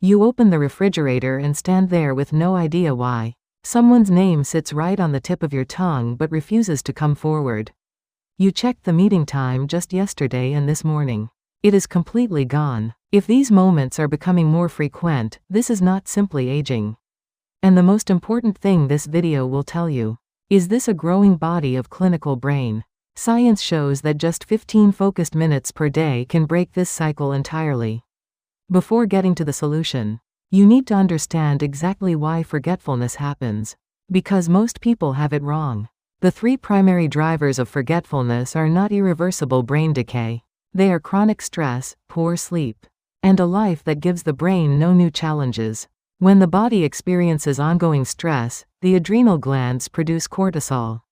You open the refrigerator and stand there with no idea why. Someone's name sits right on the tip of your tongue but refuses to come forward. You checked the meeting time just yesterday and this morning. It is completely gone. If these moments are becoming more frequent, this is not simply aging. And the most important thing this video will tell you is this: a growing body of clinical brain. Science shows that just 15 focused minutes per day can break this cycle entirely. Before getting to the solution, you need to understand exactly why forgetfulness happens. Because most people have it wrong. The three primary drivers of forgetfulness are not irreversible brain decay. They are chronic stress, poor sleep, and a life that gives the brain no new challenges. When the body experiences ongoing stress, the adrenal glands produce cortisol.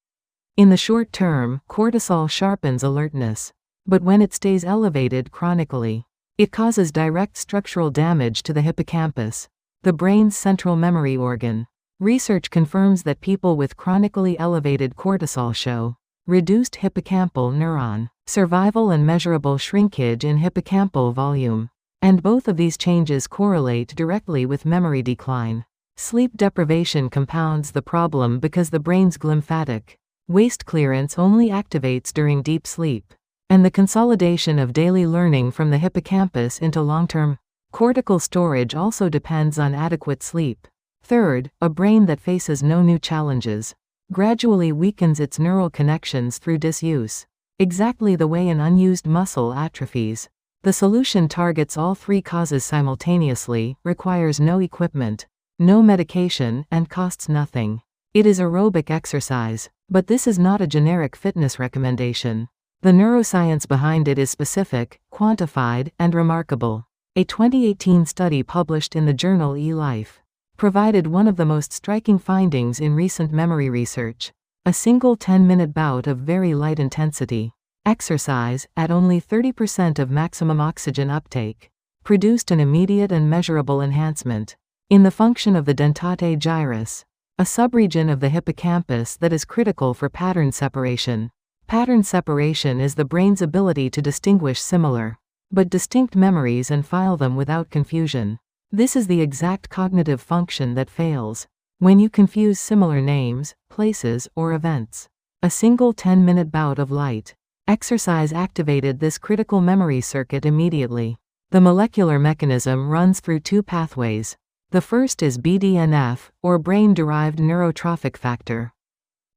In the short term, cortisol sharpens alertness. But when it stays elevated chronically, it causes direct structural damage to the hippocampus, the brain's central memory organ. Research confirms that people with chronically elevated cortisol show reduced hippocampal neuron survival and measurable shrinkage in hippocampal volume. And both of these changes correlate directly with memory decline. Sleep deprivation compounds the problem because the brain's glymphatic waste clearance only activates during deep sleep. And the consolidation of daily learning from the hippocampus into long-term cortical storage also depends on adequate sleep. Third, a brain that faces no new challenges gradually weakens its neural connections through disuse, exactly the way an unused muscle atrophies. The solution targets all three causes simultaneously, requires no equipment, no medication, and costs nothing. It is aerobic exercise. But this is not a generic fitness recommendation. The neuroscience behind it is specific, quantified, and remarkable. A 2018 study published in the journal eLife provided one of the most striking findings in recent memory research. A single 10-minute bout of very light intensity exercise, at only 30% of maximum oxygen uptake, produced an immediate and measurable enhancement in the function of the dentate gyrus, a subregion of the hippocampus that is critical for pattern separation. Pattern separation is the brain's ability to distinguish similar but distinct memories and file them without confusion. This is the exact cognitive function that fails when you confuse similar names, places, or events. A single 10-minute bout of light exercise activated this critical memory circuit immediately. The molecular mechanism runs through two pathways. The first is BDNF, or brain-derived neurotrophic factor,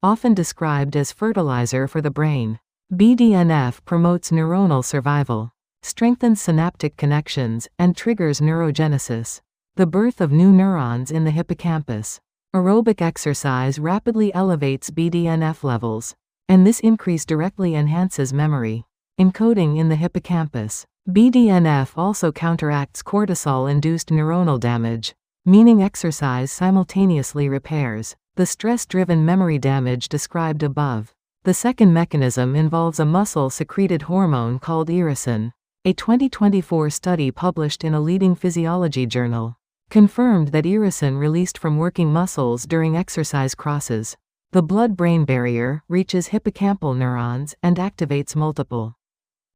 often described as fertilizer for the brain. BDNF promotes neuronal survival, strengthens synaptic connections, and triggers neurogenesis, the birth of new neurons in the hippocampus. Aerobic exercise rapidly elevates BDNF levels, and this increase directly enhances memory encoding in the hippocampus. BDNF also counteracts cortisol-induced neuronal damage, meaning exercise simultaneously repairs the stress-driven memory damage described above. The second mechanism involves a muscle-secreted hormone called irisin. A 2024 study published in a leading physiology journal confirmed that irisin released from working muscles during exercise crosses the blood-brain barrier, reaches hippocampal neurons, and activates multiple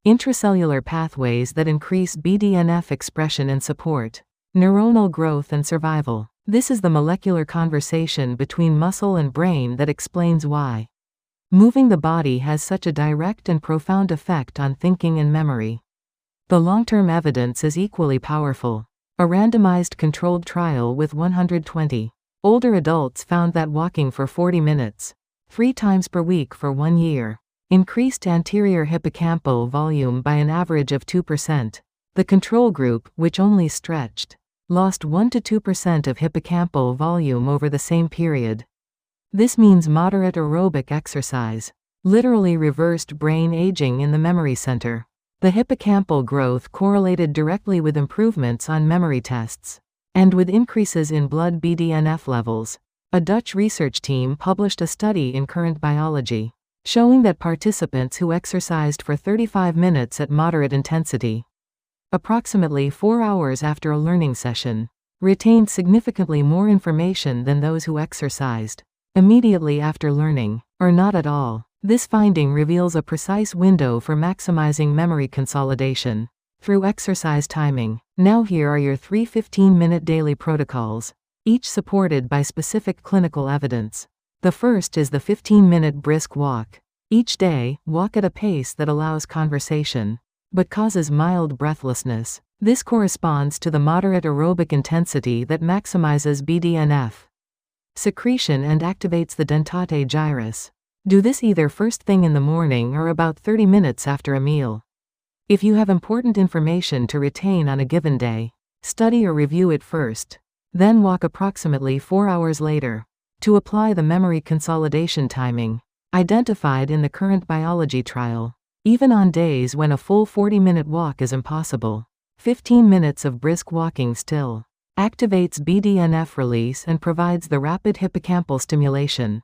intracellular pathways that increase BDNF expression and support neuronal growth and survival. This is the molecular conversation between muscle and brain that explains why moving the body has such a direct and profound effect on thinking and memory. The long-term evidence is equally powerful. A randomized controlled trial with 120 older adults found that walking for 40 minutes, 3 times per week for 1 year, increased anterior hippocampal volume by an average of 2%. The control group, which only stretched, lost 1 to 2% of hippocampal volume over the same period. This means moderate aerobic exercise literally reversed brain aging in the memory center. The hippocampal growth correlated directly with improvements on memory tests and with increases in blood BDNF levels. A Dutch research team published a study in Current Biology showing that participants who exercised for 35 minutes at moderate intensity, approximately 4 hours after a learning session, retained significantly more information than those who exercised immediately after learning, or not at all. This finding reveals a precise window for maximizing memory consolidation. through exercise timing. Now here are your 3 15-minute daily protocols, each supported by specific clinical evidence. The first is the 15-minute brisk walk. Each day, walk at a pace that allows conversation, but causes mild breathlessness. This corresponds to the moderate aerobic intensity that maximizes BDNF secretion and activates the dentate gyrus. Do this either first thing in the morning or about 30 minutes after a meal. If you have important information to retain on a given day, study or review it first. Then walk approximately 4 hours later. To apply the memory consolidation timing identified in the current biology trial, even on days when a full 40-minute walk is impossible, 15 minutes of brisk walking still activates BDNF release and provides the rapid hippocampal stimulation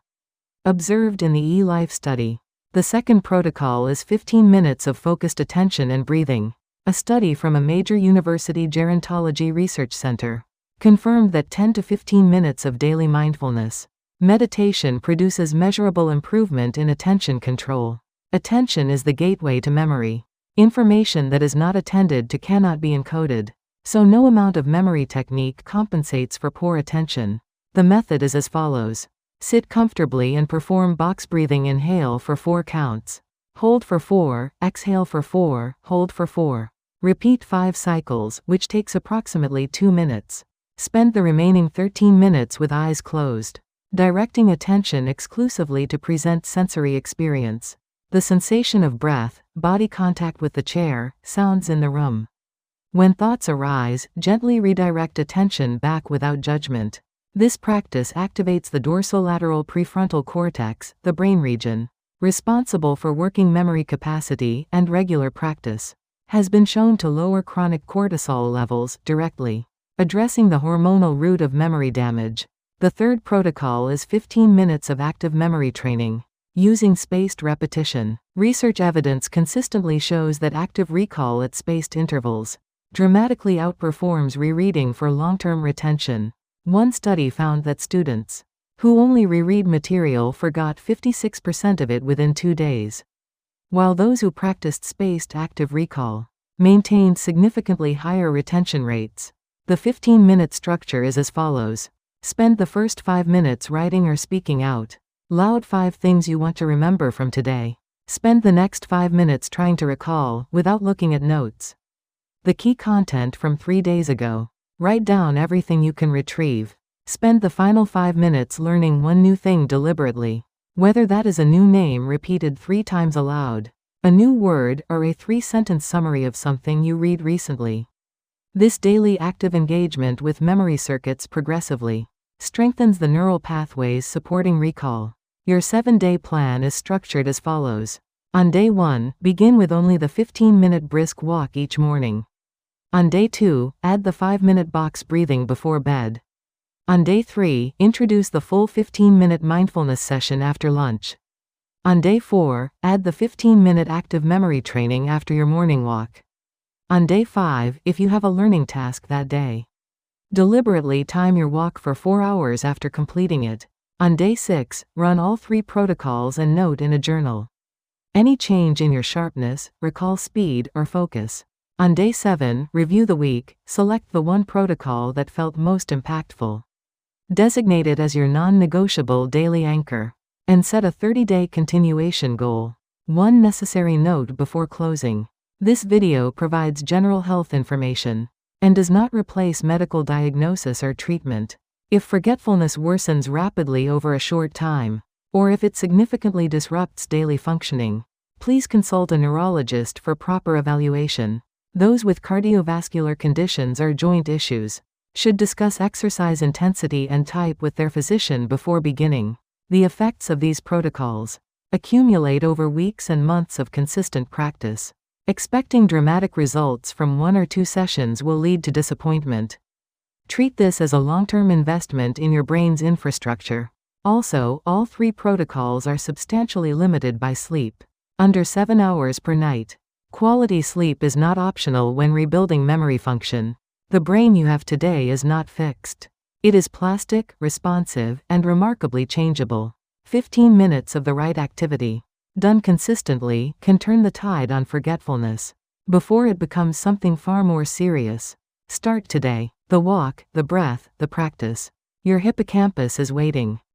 observed in the E-Life study. The second protocol is 15 minutes of focused attention and breathing. A study from a major university gerontology research center confirmed that 10 to 15 minutes of daily mindfulness meditation produces measurable improvement in attention control. Attention is the gateway to memory. Information that is not attended to cannot be encoded, so no amount of memory technique compensates for poor attention. The method is as follows. Sit comfortably and perform box breathing. Inhale for 4 counts. Hold for 4, exhale for 4, hold for 4. Repeat 5 cycles, which takes approximately 2 minutes. Spend the remaining 13 minutes with eyes closed, directing attention exclusively to present sensory experience. The sensation of breath, body contact with the chair, sounds in the room. When thoughts arise, gently redirect attention back without judgment. This practice activates the dorsolateral prefrontal cortex, the brain region responsible for working memory capacity, and regular practice has been shown to lower chronic cortisol levels directly, addressing the hormonal root of memory damage. The third protocol is 15 minutes of active memory training, using spaced repetition. Research evidence consistently shows that active recall at spaced intervals dramatically outperforms rereading for long-term retention. One study found that students who only reread material forgot 56% of it within 2 days, while those who practiced spaced active recall maintained significantly higher retention rates. The 15-minute structure is as follows. Spend the first 5 minutes writing or speaking out loud 5 things you want to remember from today. Spend the next 5 minutes trying to recall, without looking at notes, the key content from 3 days ago. Write down everything you can retrieve. Spend the final 5 minutes learning one new thing deliberately, whether that is a new name repeated 3 times aloud, a new word, or a 3-sentence summary of something you read recently. This daily active engagement with memory circuits progressively strengthens the neural pathways supporting recall. Your 7-day plan is structured as follows. On day 1, begin with only the 15-minute brisk walk each morning. On day 2, add the 5-minute box breathing before bed. On day 3, introduce the full 15-minute mindfulness session after lunch. On day 4, add the 15-minute active memory training after your morning walk. On day 5, if you have a learning task that day, deliberately time your walk for 4 hours after completing it. On day 6, run all 3 protocols and note in a journal any change in your sharpness, recall speed, or focus. On day 7, review the week, select the one protocol that felt most impactful, designate it as your non-negotiable daily anchor, and set a 30-day continuation goal. One necessary note before closing. This video provides general health information and does not replace medical diagnosis or treatment. If forgetfulness worsens rapidly over a short time, or if it significantly disrupts daily functioning, please consult a neurologist for proper evaluation. Those with cardiovascular conditions or joint issues should discuss exercise intensity and type with their physician before beginning. The effects of these protocols accumulate over weeks and months of consistent practice. Expecting dramatic results from 1 or 2 sessions will lead to disappointment. Treat this as a long-term investment in your brain's infrastructure. Also, all 3 protocols are substantially limited by sleep. Under 7 hours per night. Quality sleep is not optional when rebuilding memory function. The brain you have today is not fixed. It is plastic, responsive, and remarkably changeable. 15 minutes of the right activity, done consistently, can turn the tide on forgetfulness. before it becomes something far more serious. Start today. The walk, the breath, the practice. Your hippocampus is waiting.